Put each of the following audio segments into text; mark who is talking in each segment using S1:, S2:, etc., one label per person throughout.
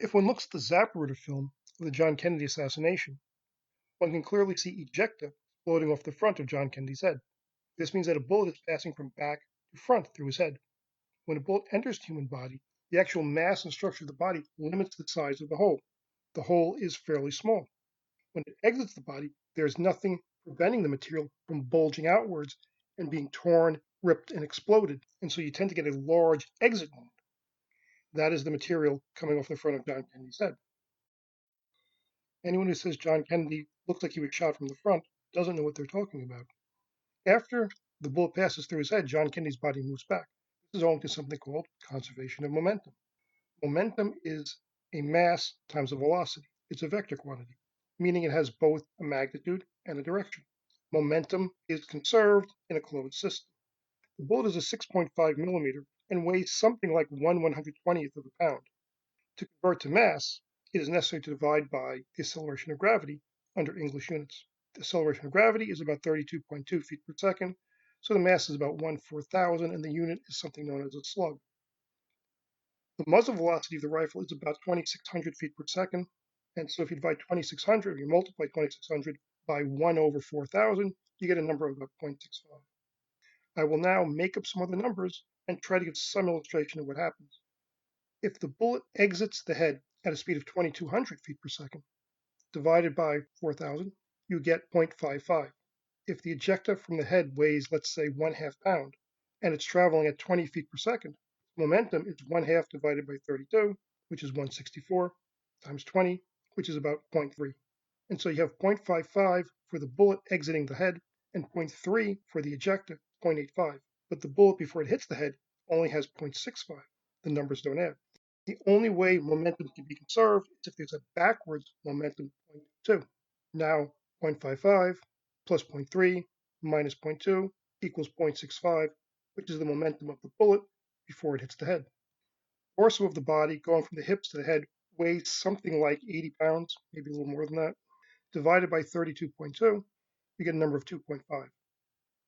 S1: If one looks at the Zapruder film of the John Kennedy assassination, one can clearly see ejecta floating off the front of John Kennedy's head. This means that a bullet is passing from back to front through his head. When a bullet enters the human body, the actual mass and structure of the body limits the size of the hole. The hole is fairly small. When it exits the body, there is nothing preventing the material from bulging outwards and being torn, ripped, and exploded, and so you tend to get a large exit wound. That is the material coming off the front of John Kennedy's head. Anyone who says John Kennedy looks like he was shot from the front doesn't know what they're talking about. After the bullet passes through his head, John Kennedy's body moves back. This is owing to something called conservation of momentum. Momentum is a mass times a velocity. It's a vector quantity, meaning it has both a magnitude and a direction. Momentum is conserved in a closed system. The bullet is a 6.5 millimeter and weighs something like 1/120th of a pound. To convert to mass, it is necessary to divide by the acceleration of gravity under English units. The acceleration of gravity is about 32.2 feet per second, so the mass is about 1/4000, and the unit is something known as a slug. The muzzle velocity of the rifle is about 2,600 feet per second, and so if you divide 2,600, you multiply 2,600 by 1/4000, you get a number of about 0.65. I will now make up some other numbers and try to give some illustration of what happens. If the bullet exits the head at a speed of 2,200 feet per second, divided by 4,000, you get 0.55. If the ejecta from the head weighs, let's say, 1/2 pound, and it's traveling at 20 feet per second, momentum is 1/2 divided by 32, which is 164, times 20, which is about 0.3. And so you have 0.55 for the bullet exiting the head and 0.3 for the ejecta, 0.85. But the bullet before it hits the head only has 0.65. The numbers don't add. The only way momentum can be conserved is if there's a backwards momentum 0.2. Now 0.55 plus 0.3 minus 0.2 equals 0.65, which is the momentum of the bullet before it hits the head. The torso of the body, going from the hips to the head, weighs something like 80 pounds, maybe a little more than that. Divided by 32.2, you get a number of 2.5.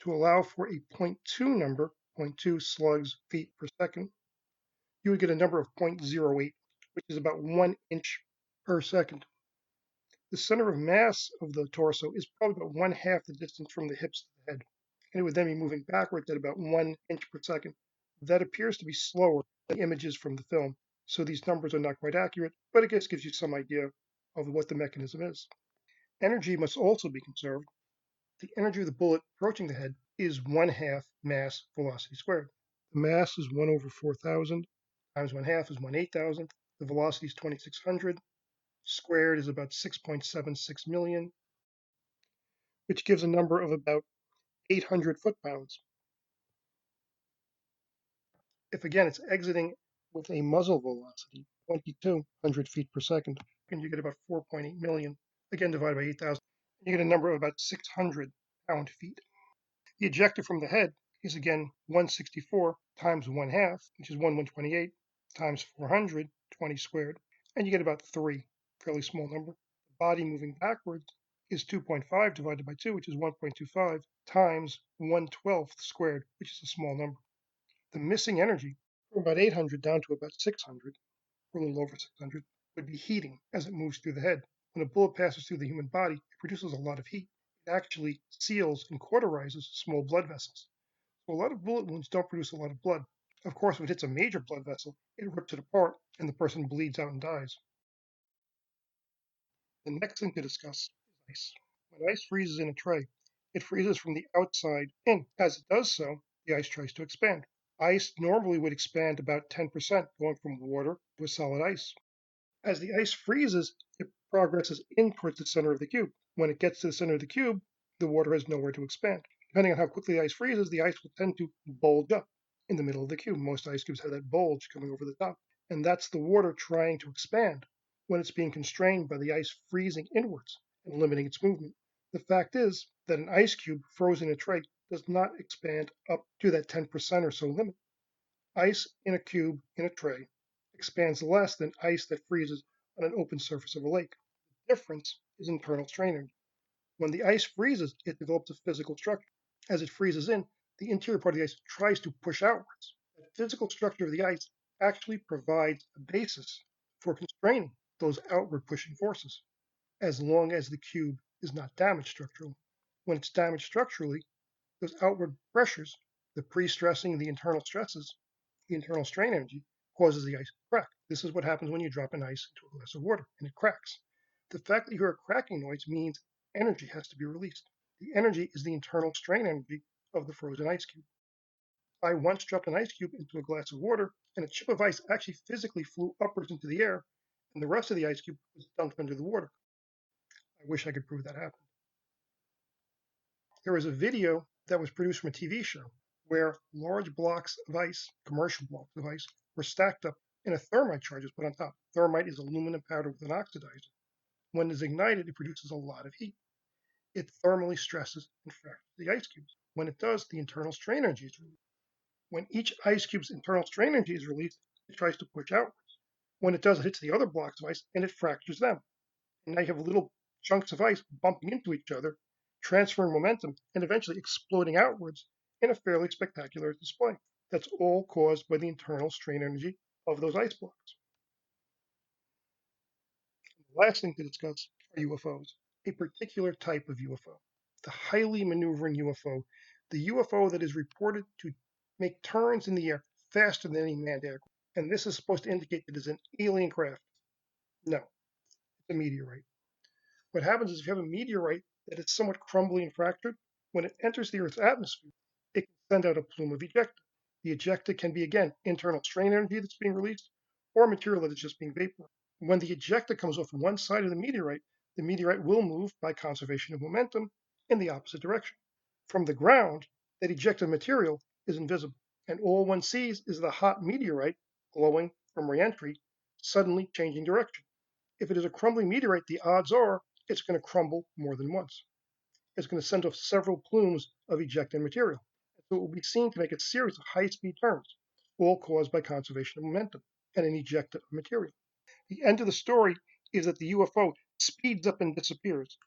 S1: To allow for a 0.2 number, 0.2 slugs feet per second, you would get a number of 0.08, which is about 1 inch per second. The center of mass of the torso is probably about 1/2 the distance from the hips to the head, and it would then be moving backwards at about 1 inch per second. That appears to be slower than images from the film, so these numbers are not quite accurate, but it just gives you some idea of what the mechanism is. Energy must also be conserved. The energy of the bullet approaching the head is 1/2 mass velocity squared. The mass is 1/4000, times 1/2 is 1/8000. The velocity is 2,600. Squared is about 6.76 million, which gives a number of about 800 foot-pounds. If again it's exiting with a muzzle velocity, 2,200 feet per second, and you get about 4.8 million, again divided by 8,000, you get a number of about 600 pound-feet. The ejecta from the head is again 164 times 1/2, which is 1/128, times 400, 20 squared, and you get about 3, fairly small number. The body moving backwards is 2.5 divided by 2, which is 1.25, times 1/12 squared, which is a small number. The missing energy, from about 800 down to about 600, or a little over 600, would be heating as it moves through the head. When a bullet passes through the human body, it produces a lot of heat. It actually seals and cauterizes small blood vessels. So a lot of bullet wounds don't produce a lot of blood. Of course, when it hits a major blood vessel, it rips it apart and the person bleeds out and dies. The next thing to discuss is ice. When ice freezes in a tray, it freezes from the outside in. As it does so, the ice tries to expand. Ice normally would expand about 10%, going from water to a solid ice. As the ice freezes, it progresses in towards the center of the cube. When it gets to the center of the cube, the water has nowhere to expand. Depending on how quickly the ice freezes, the ice will tend to bulge up in the middle of the cube. Most ice cubes have that bulge coming over the top, and that's the water trying to expand when it's being constrained by the ice freezing inwards and limiting its movement. The fact is that an ice cube frozen in a tray does not expand up to that 10% or so limit. Ice in a cube in a tray expands less than ice that freezes on an open surface of a lake. The difference is internal strain energy. When the ice freezes, it develops a physical structure. As it freezes in, the interior part of the ice tries to push outwards. The physical structure of the ice actually provides a basis for constraining those outward pushing forces, as long as the cube is not damaged structurally. When it's damaged structurally, those outward pressures, the pre-stressing, the internal stresses, the internal strain energy, causes the ice to crack. This is what happens when you drop an ice into a glass of water and it cracks. The fact that you hear a cracking noise means energy has to be released. The energy is the internal strain energy of the frozen ice cube. I once dropped an ice cube into a glass of water, and a chip of ice actually physically flew upwards into the air, and the rest of the ice cube was dumped under the water. I wish I could prove that happened. There was a video that was produced from a TV show where large blocks of ice, commercial blocks of ice, were stacked up and a thermite charge was put on top. Thermite is aluminum powder with an oxidizer. When it's ignited, it produces a lot of heat. It thermally stresses and fractures the ice cubes. When it does, the internal strain energy is released. When each ice cube's internal strain energy is released, it tries to push outwards. When it does, it hits the other blocks of ice and it fractures them. And now you have little chunks of ice bumping into each other, transferring momentum, and eventually exploding outwards in a fairly spectacular display. That's all caused by the internal strain energy of those ice blocks. The last thing to discuss are UFOs, a particular type of UFO, the highly maneuvering UFO, the UFO that is reported to make turns in the air faster than any manned aircraft. And this is supposed to indicate that it is an alien craft. No, it's a meteorite. What happens is if you have a meteorite that is somewhat crumbly and fractured, when it enters the Earth's atmosphere, it can send out a plume of ejecta. The ejecta can be, again, internal strain energy that's being released or material that is just being vaporized. When the ejecta comes off one side of the meteorite will move by conservation of momentum in the opposite direction. From the ground, that ejected material is invisible, and all one sees is the hot meteorite glowing from reentry, suddenly changing direction. If it is a crumbling meteorite, the odds are it's going to crumble more than once. It's going to send off several plumes of ejected material. So it will be seen to make a series of high-speed turns, all caused by conservation of momentum and an ejecta of material. The end of the story is that the UFO speeds up and disappears.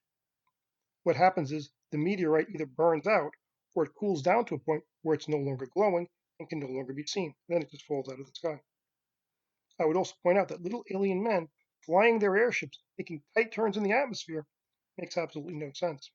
S1: What happens is the meteorite either burns out or it cools down to a point where it's no longer glowing and can no longer be seen. Then it just falls out of the sky. I would also point out that little alien men flying their airships, making tight turns in the atmosphere, makes absolutely no sense.